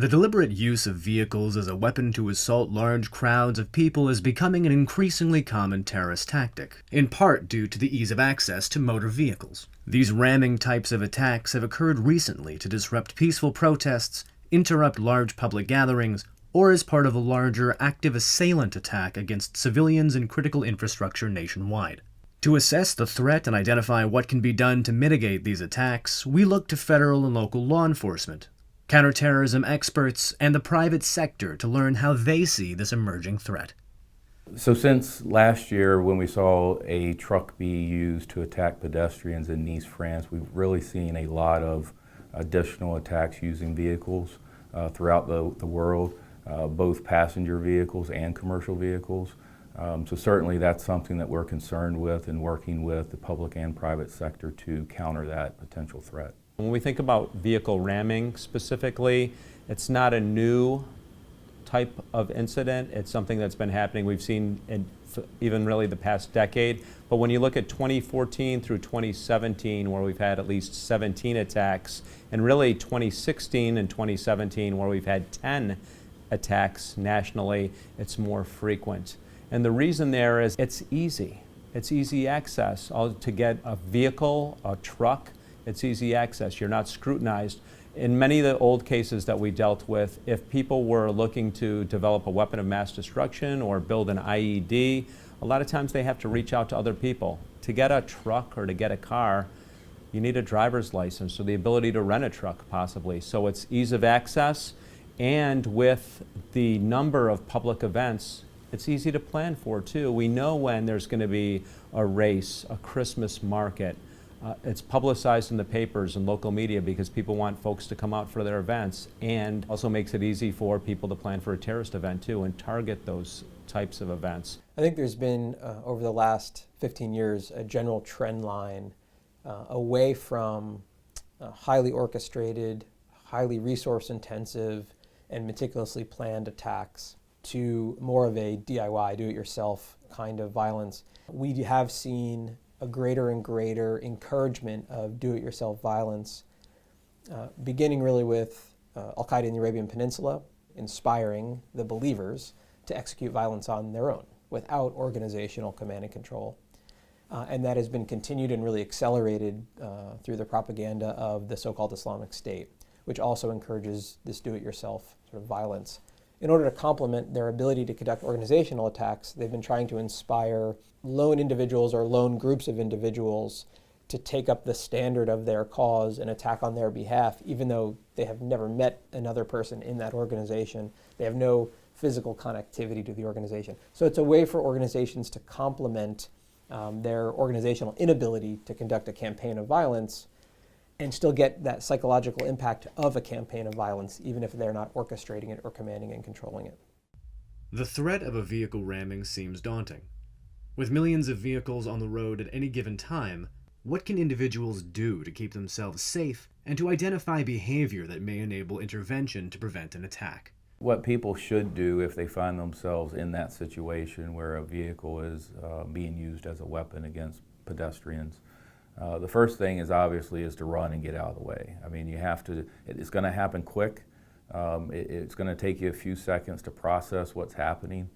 The deliberate use of vehicles as a weapon to assault large crowds of people is becoming an increasingly common terrorist tactic, in part due to the ease of access to motor vehicles. These ramming types of attacks have occurred recently to disrupt peaceful protests, interrupt large public gatherings, or as part of a larger active assailant attack against civilians and critical infrastructure nationwide. To assess the threat and identify what can be done to mitigate these attacks, we look to federal and local law enforcement, counterterrorism experts, and the private sector to learn how they see this emerging threat. So since last year when we saw a truck be used to attack pedestrians in Nice, France, we've really seen a lot of additional attacks using vehicles throughout the world, both passenger vehicles and commercial vehicles. So certainly that's something that we're concerned with and working with the public and private sector to counter that potential threat. When we think about vehicle ramming specifically, it's not a new type of incident. It's something that's been happening. We've seen in even really the past decade. But when you look at 2014 through 2017, where we've had at least 17 attacks, and really 2016 and 2017, where we've had 10 attacks nationally, it's more frequent. And the reason there is it's easy. It's easy access. To get a vehicle, a truck, it's easy access. You're not scrutinized. In many of the old cases that we dealt with, if people were looking to develop a weapon of mass destruction or build an IED, a lot of times they have to reach out to other people. To get a truck or to get a car, you need a driver's license or the ability to rent a truck possibly. So it's ease of access, and with the number of public events, it's easy to plan for too. We know when there's going to be a race, a Christmas market. It's publicized in the papers and local media because people want folks to come out for their events, and also makes it easy for people to plan for a terrorist event too and target those types of events. I think there's been, over the last 15 years, a general trend line away from highly orchestrated, highly resource intensive, and meticulously planned attacks to more of a DIY, do-it-yourself kind of violence. We have seen a greater and greater encouragement of do-it-yourself violence, beginning really with Al-Qaeda in the Arabian Peninsula, inspiring the believers to execute violence on their own without organizational command and control. And that has been continued and really accelerated through the propaganda of the so-called Islamic State, which also encourages this do-it-yourself sort of violence. In order to complement their ability to conduct organizational attacks, they've been trying to inspire lone individuals or lone groups of individuals to take up the standard of their cause and attack on their behalf, even though they have never met another person in that organization. They have no physical connectivity to the organization. So it's a way for organizations to complement their organizational inability to conduct a campaign of violence and still get that psychological impact of a campaign of violence, even if they're not orchestrating it or commanding and controlling it. The threat of a vehicle ramming seems daunting. With millions of vehicles on the road at any given time, what can individuals do to keep themselves safe and to identify behavior that may enable intervention to prevent an attack? What people should do if they find themselves in that situation where a vehicle is being used as a weapon against pedestrians, the first thing is obviously to run and get out of the way. I mean, you have to, it's going to happen quick. It's going to take you a few seconds to process what's happening,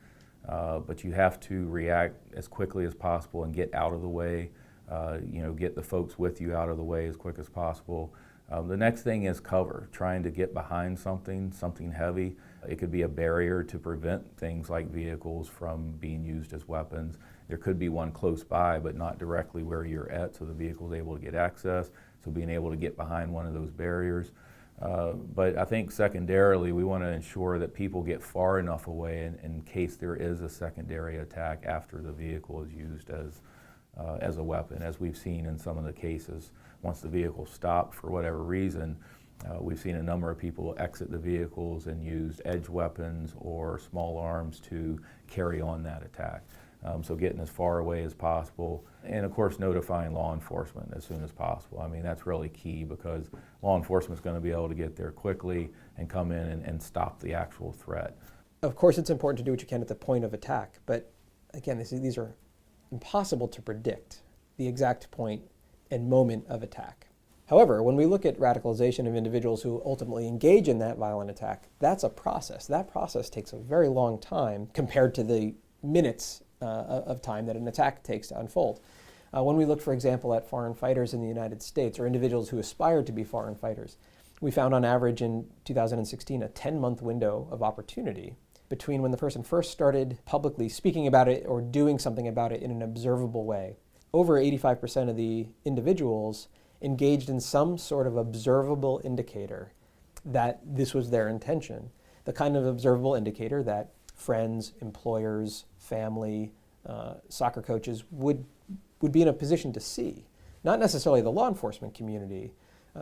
but you have to react as quickly as possible and get out of the way, get the folks with you out of the way as quick as possible. The next thing is cover, trying to get behind something heavy. It could be a barrier to prevent things like vehicles from being used as weapons. There could be one close by, but not directly where you're at, so the vehicle is able to get access, so being able to get behind one of those barriers. But I think secondarily, we want to ensure that people get far enough away in case there is a secondary attack after the vehicle is used as a weapon, as we've seen in some of the cases. Once the vehicle stopped for whatever reason, we've seen a number of people exit the vehicles and use edge weapons or small arms to carry on that attack. So getting as far away as possible, and of course notifying law enforcement as soon as possible. I mean, that's really key because law enforcement is going to be able to get there quickly and come in and stop the actual threat. Of course, it's important to do what you can at the point of attack, but again, these are impossible to predict, the exact point and moment of attack. However, when we look at radicalization of individuals who ultimately engage in that violent attack, that's a process. That process takes a very long time compared to the minutes of time that an attack takes to unfold. When we look, for example, at foreign fighters in the United States or individuals who aspire to be foreign fighters, we found on average in 2016 a 10-month window of opportunity between when the person first started publicly speaking about it or doing something about it in an observable way. Over 85% of the individuals engaged in some sort of observable indicator that this was their intention, the kind of observable indicator that friends, employers, family, soccer coaches would be in a position to see. Not necessarily the law enforcement community.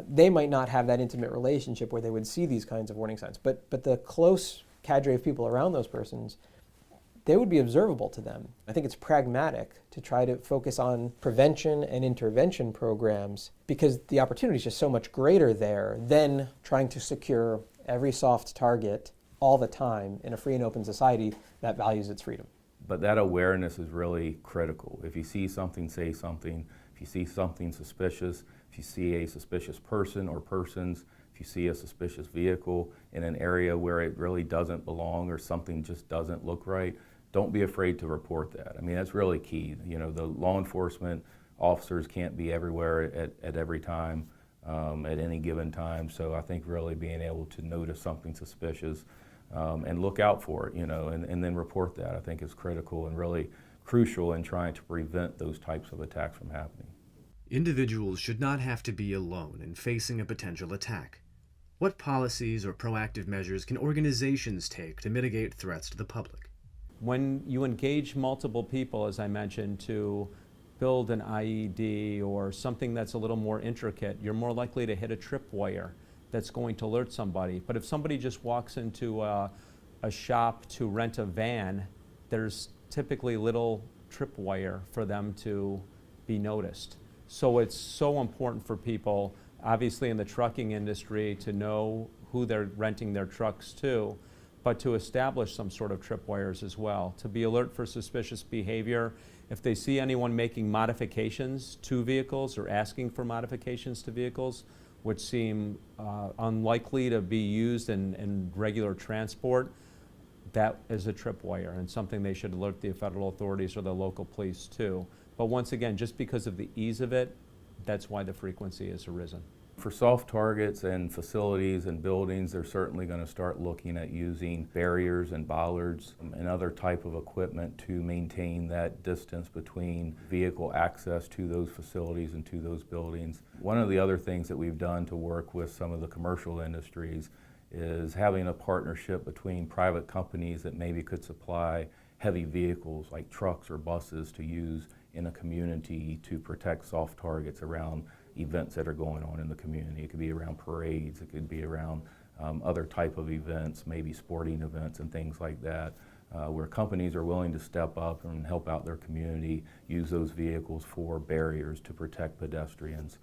They might not have that intimate relationship where they would see these kinds of warning signs, but the close cadre of people around those persons, they would be observable to them. I think it's pragmatic to try to focus on prevention and intervention programs because the opportunity is just so much greater there than trying to secure every soft target all the time in a free and open society that values its freedom. But that awareness is really critical. If you see something, say something. If you see something suspicious, if you see a suspicious person or persons, if you see a suspicious vehicle in an area where it really doesn't belong or something just doesn't look right, don't be afraid to report that. I mean, that's really key. You know, the law enforcement officers can't be everywhere at every time, at any given time. So I think really being able to notice something suspicious and look out for it, you know, and then report that, I think is critical and really crucial in trying to prevent those types of attacks from happening. Individuals should not have to be alone in facing a potential attack. What policies or proactive measures can organizations take to mitigate threats to the public? When you engage multiple people, as I mentioned, to build an IED or something that's a little more intricate, you're more likely to hit a tripwire that's going to alert somebody. But if somebody just walks into a shop to rent a van, there's typically little tripwire for them to be noticed. So it's so important for people, obviously in the trucking industry, to know who they're renting their trucks to, but to establish some sort of tripwires as well, to be alert for suspicious behavior. If they see anyone making modifications to vehicles or asking for modifications to vehicles, which seem unlikely to be used in regular transport, that is a tripwire and something they should alert the federal authorities or the local police to. But once again, just because of the ease of it, that's why the frequency has arisen. For soft targets and facilities and buildings, they're certainly going to start looking at using barriers and bollards and other type of equipment to maintain that distance between vehicle access to those facilities and to those buildings. One of the other things that we've done to work with some of the commercial industries is having a partnership between private companies that maybe could supply heavy vehicles like trucks or buses to use in a community to protect soft targets around events that are going on in the community. It could be around parades, it could be around other type of events, maybe sporting events and things like that, where companies are willing to step up and help out their community, use those vehicles for barriers to protect pedestrians.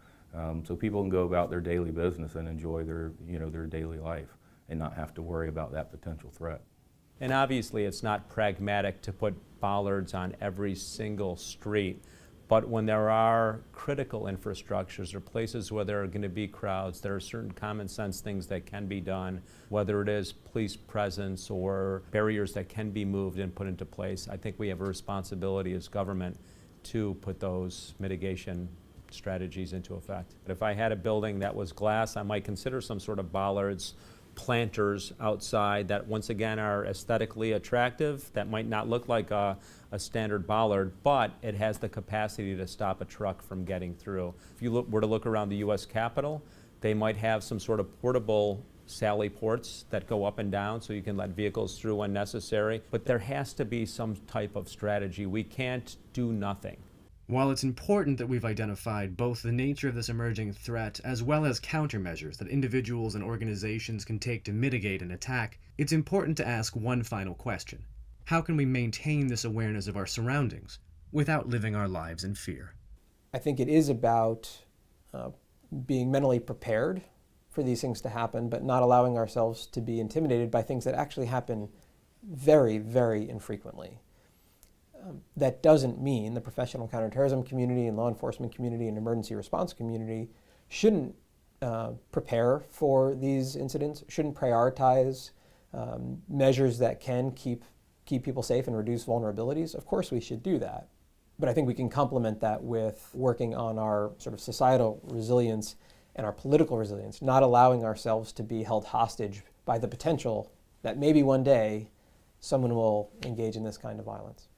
So people can go about their daily business and enjoy their daily life and not have to worry about that potential threat. And obviously it's not pragmatic to put bollards on every single street, but when there are critical infrastructures or places where there are going to be crowds, there are certain common sense things that can be done, whether it is police presence or barriers that can be moved and put into place. I think we have a responsibility as government to put those mitigation strategies into effect. If I had a building that was glass, I might consider some sort of bollards, planters outside that once again are aesthetically attractive, that might not look like a standard bollard, but it has the capacity to stop a truck from getting through. If you were to look around the US Capitol, they might have some sort of portable sally ports that go up and down so you can let vehicles through when necessary, but there has to be some type of strategy. We can't do nothing. While it's important that we've identified both the nature of this emerging threat as well as countermeasures that individuals and organizations can take to mitigate an attack, it's important to ask one final question. How can we maintain this awareness of our surroundings without living our lives in fear? I think it is about being mentally prepared for these things to happen, but not allowing ourselves to be intimidated by things that actually happen very, very infrequently. That doesn't mean the professional counterterrorism community and law enforcement community and emergency response community shouldn't prepare for these incidents, shouldn't prioritize measures that can keep people safe and reduce vulnerabilities. Of course we should do that. But I think we can complement that with working on our sort of societal resilience and our political resilience, not allowing ourselves to be held hostage by the potential that maybe one day someone will engage in this kind of violence.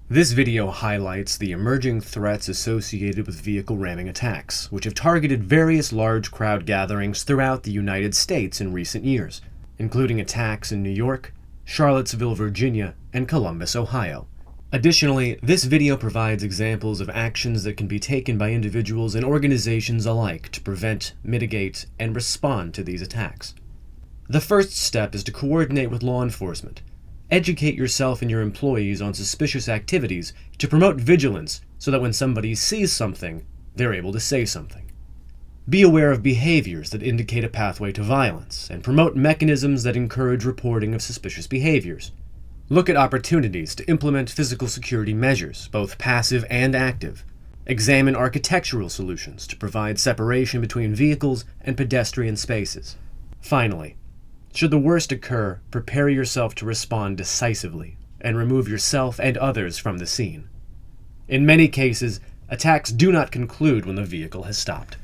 This video highlights the emerging threats associated with vehicle ramming attacks, which have targeted various large crowd gatherings throughout the United States in recent years, including attacks in New York, Charlottesville, Virginia, and Columbus, Ohio. Additionally, this video provides examples of actions that can be taken by individuals and organizations alike to prevent, mitigate, and respond to these attacks. The first step is to coordinate with law enforcement. Educate yourself and your employees on suspicious activities to promote vigilance so that when somebody sees something, they're able to say something. Be aware of behaviors that indicate a pathway to violence and promote mechanisms that encourage reporting of suspicious behaviors. Look at opportunities to implement physical security measures, both passive and active. Examine architectural solutions to provide separation between vehicles and pedestrian spaces. Finally, should the worst occur, prepare yourself to respond decisively and remove yourself and others from the scene. In many cases, attacks do not conclude when the vehicle has stopped.